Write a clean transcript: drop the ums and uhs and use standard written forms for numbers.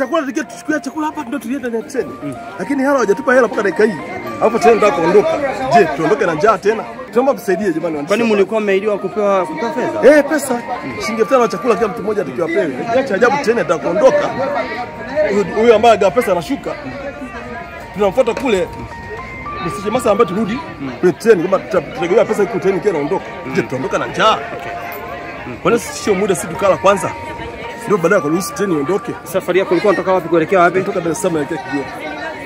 chakula tuchukue chakula hapa ndio tulienda na treni. Lakini hao hawajatupa hela mpaka dakika hii. Hapo treni ndio kuondoka. Je, tuondoke na njaa tena? Tunaomba tusaidie jamani. Kwani mlikuwa mmeidiwa kupewa fedha? Pesa. Shilingi 5,000 chakula kila mtu mmoja atakiwa pewe. Acha ajabu treni atakuondoka. Huyu ambaye aga pesa anashuka. Tunamfuata kule. Msije masa ambaye turudi kwenye treni kama tutategemea pesa iko treni kile inaondoka. Je, tuondoka na njaa? Kwani sio muda si tukala kwanza? Ndio baadaye kwa ruhusa treni iondoke. Safari yako ilikuwa unatoka wapi kuelekea wapi? Kutoka Dar es Salaam kuelekea Kigoma.